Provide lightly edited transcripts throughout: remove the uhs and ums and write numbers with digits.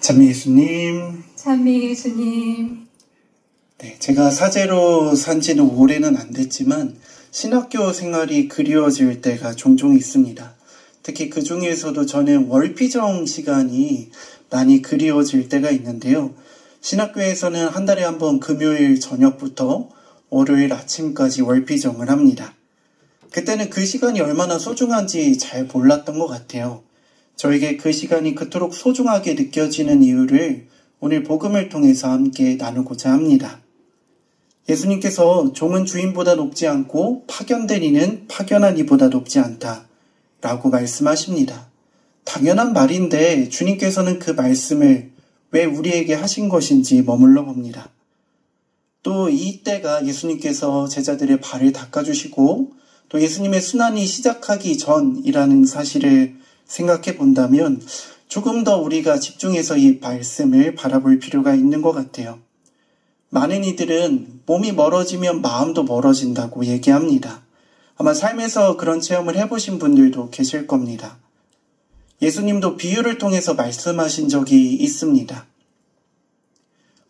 찬미 예수님. 찬미 예수님. 네, 제가 사제로 산 지는 오래는 안 됐지만 신학교 생활이 그리워질 때가 종종 있습니다. 특히 그 중에서도 저는 월피정 시간이 많이 그리워질 때가 있는데요. 신학교에서는 한 달에 한 번 금요일 저녁부터 월요일 아침까지 월피정을 합니다. 그때는 그 시간이 얼마나 소중한지 잘 몰랐던 것 같아요. 저에게 그 시간이 그토록 소중하게 느껴지는 이유를 오늘 복음을 통해서 함께 나누고자 합니다. 예수님께서 종은 주인보다 높지 않고 파견된 이는 파견한 이보다 높지 않다 라고 말씀하십니다. 당연한 말인데 주님께서는 그 말씀을 왜 우리에게 하신 것인지 머물러 봅니다. 또 이때가 예수님께서 제자들의 발을 닦아주시고 또 예수님의 순환이 시작하기 전이라는 사실을 생각해 본다면 조금 더 우리가 집중해서 이 말씀을 바라볼 필요가 있는 것 같아요. 많은 이들은 몸이 멀어지면 마음도 멀어진다고 얘기합니다. 아마 삶에서 그런 체험을 해보신 분들도 계실 겁니다. 예수님도 비유를 통해서 말씀하신 적이 있습니다.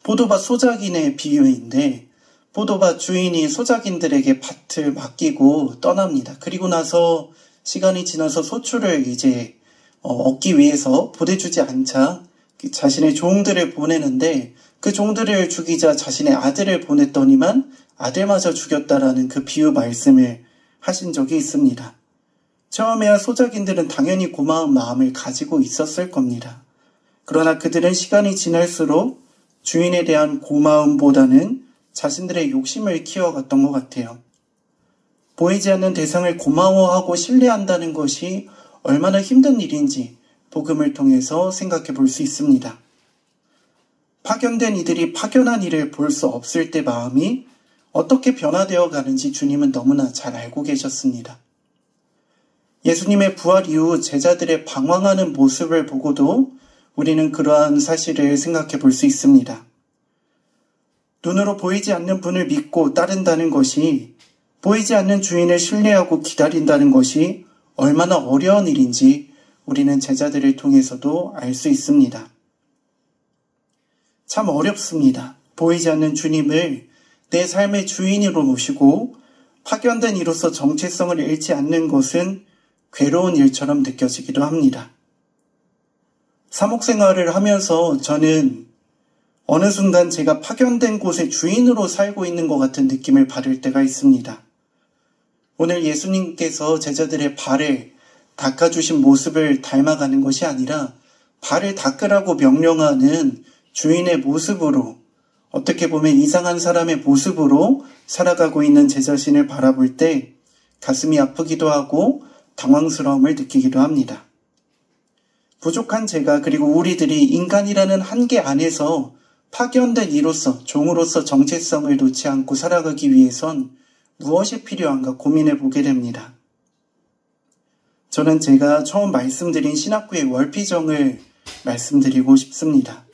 포도밭 소작인의 비유인데 포도밭 주인이 소작인들에게 밭을 맡기고 떠납니다. 그리고 나서 시간이 지나서 소출을 이제 얻기 위해서 보내주지 않자 자신의 종들을 보내는데 그 종들을 죽이자 자신의 아들을 보냈더니만 아들마저 죽였다라는 그 비유 말씀을 하신 적이 있습니다. 처음에야 소작인들은 당연히 고마운 마음을 가지고 있었을 겁니다. 그러나 그들은 시간이 지날수록 주인에 대한 고마움보다는 자신들의 욕심을 키워갔던 것 같아요. 보이지 않는 대상을 고마워하고 신뢰한다는 것이 얼마나 힘든 일인지 복음을 통해서 생각해 볼 수 있습니다. 파견된 이들이 파견한 일을 볼 수 없을 때 마음이 어떻게 변화되어 가는지 주님은 너무나 잘 알고 계셨습니다. 예수님의 부활 이후 제자들의 방황하는 모습을 보고도 우리는 그러한 사실을 생각해 볼 수 있습니다. 눈으로 보이지 않는 분을 믿고 따른다는 것이 보이지 않는 주인을 신뢰하고 기다린다는 것이 얼마나 어려운 일인지 우리는 제자들을 통해서도 알 수 있습니다. 참 어렵습니다. 보이지 않는 주님을 내 삶의 주인으로 모시고 파견된 이로서 정체성을 잃지 않는 것은 괴로운 일처럼 느껴지기도 합니다. 사목생활을 하면서 저는 어느 순간 제가 파견된 곳의 주인으로 살고 있는 것 같은 느낌을 받을 때가 있습니다. 오늘 예수님께서 제자들의 발을 닦아주신 모습을 닮아가는 것이 아니라 발을 닦으라고 명령하는 주인의 모습으로 어떻게 보면 이상한 사람의 모습으로 살아가고 있는 제 자신을 바라볼 때 가슴이 아프기도 하고 당황스러움을 느끼기도 합니다. 부족한 제가 그리고 우리들이 인간이라는 한계 안에서 파견된 이로서 종으로서 정체성을 놓지 않고 살아가기 위해선 무엇이 필요한가 고민해 보게 됩니다. 저는 제가 처음 말씀드린 신학교의 월피정을 말씀드리고 싶습니다.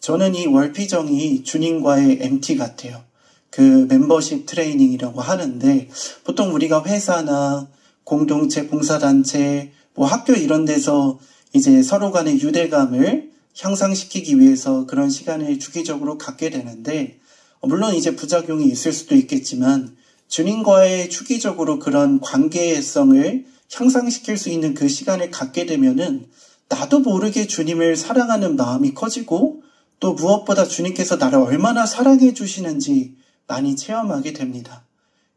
저는 이 월피정이 주님과의 MT 같아요. 그 멤버십 트레이닝이라고 하는데 보통 우리가 회사나 공동체, 봉사단체, 학교 이런 데서 이제 서로 간의 유대감을 향상시키기 위해서 그런 시간을 주기적으로 갖게 되는데 물론 이제 부작용이 있을 수도 있겠지만 주님과의 주기적으로 그런 관계성을 향상시킬 수 있는 그 시간을 갖게 되면은 나도 모르게 주님을 사랑하는 마음이 커지고 또 무엇보다 주님께서 나를 얼마나 사랑해 주시는지 많이 체험하게 됩니다.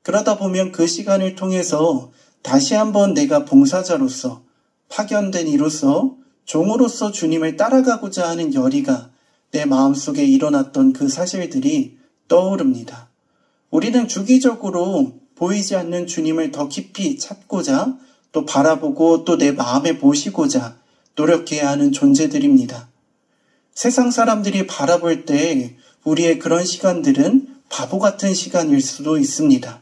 그러다 보면 그 시간을 통해서 다시 한번 내가 봉사자로서 파견된 이로서 종으로서 주님을 따라가고자 하는 열의가 내 마음속에 일어났던 그 사실들이 떠오릅니다. 우리는 주기적으로 보이지 않는 주님을 더 깊이 찾고자 또 바라보고 또 내 마음에 모시고자 노력해야 하는 존재들입니다. 세상 사람들이 바라볼 때 우리의 그런 시간들은 바보 같은 시간일 수도 있습니다.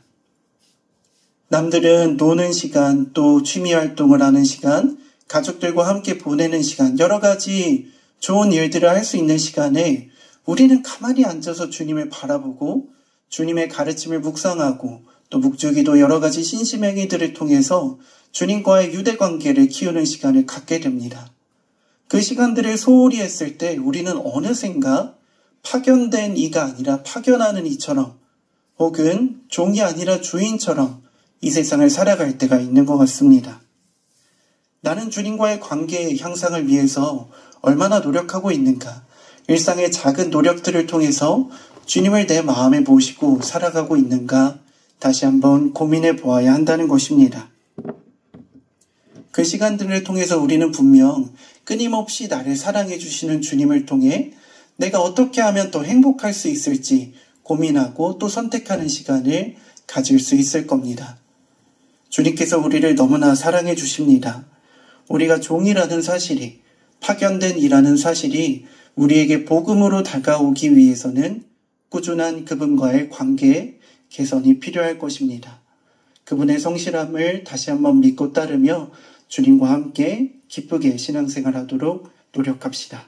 남들은 노는 시간, 또 취미 활동을 하는 시간, 가족들과 함께 보내는 시간, 여러 가지 좋은 일들을 할 수 있는 시간에 우리는 가만히 앉아서 주님을 바라보고 주님의 가르침을 묵상하고 또 묵주기도 여러 가지 신심행위들을 통해서 주님과의 유대관계를 키우는 시간을 갖게 됩니다. 그 시간들을 소홀히 했을 때 우리는 어느샌가 파견된 이가 아니라 파견하는 이처럼 혹은 종이 아니라 주인처럼 이 세상을 살아갈 때가 있는 것 같습니다. 나는 주님과의 관계의 향상을 위해서 얼마나 노력하고 있는가? 일상의 작은 노력들을 통해서 주님을 내 마음에 모시고 살아가고 있는가? 다시 한번 고민해 보아야 한다는 것입니다. 그 시간들을 통해서 우리는 분명 끊임없이 나를 사랑해 주시는 주님을 통해 내가 어떻게 하면 더 행복할 수 있을지 고민하고 또 선택하는 시간을 가질 수 있을 겁니다. 주님께서 우리를 너무나 사랑해 주십니다. 우리가 종이라는 사실이, 파견된 이라는 사실이 우리에게 복음으로 다가오기 위해서는 꾸준한 그분과의 관계 개선이 필요할 것입니다. 그분의 성실함을 다시 한번 믿고 따르며 주님과 함께 기쁘게 신앙생활하도록 노력합시다.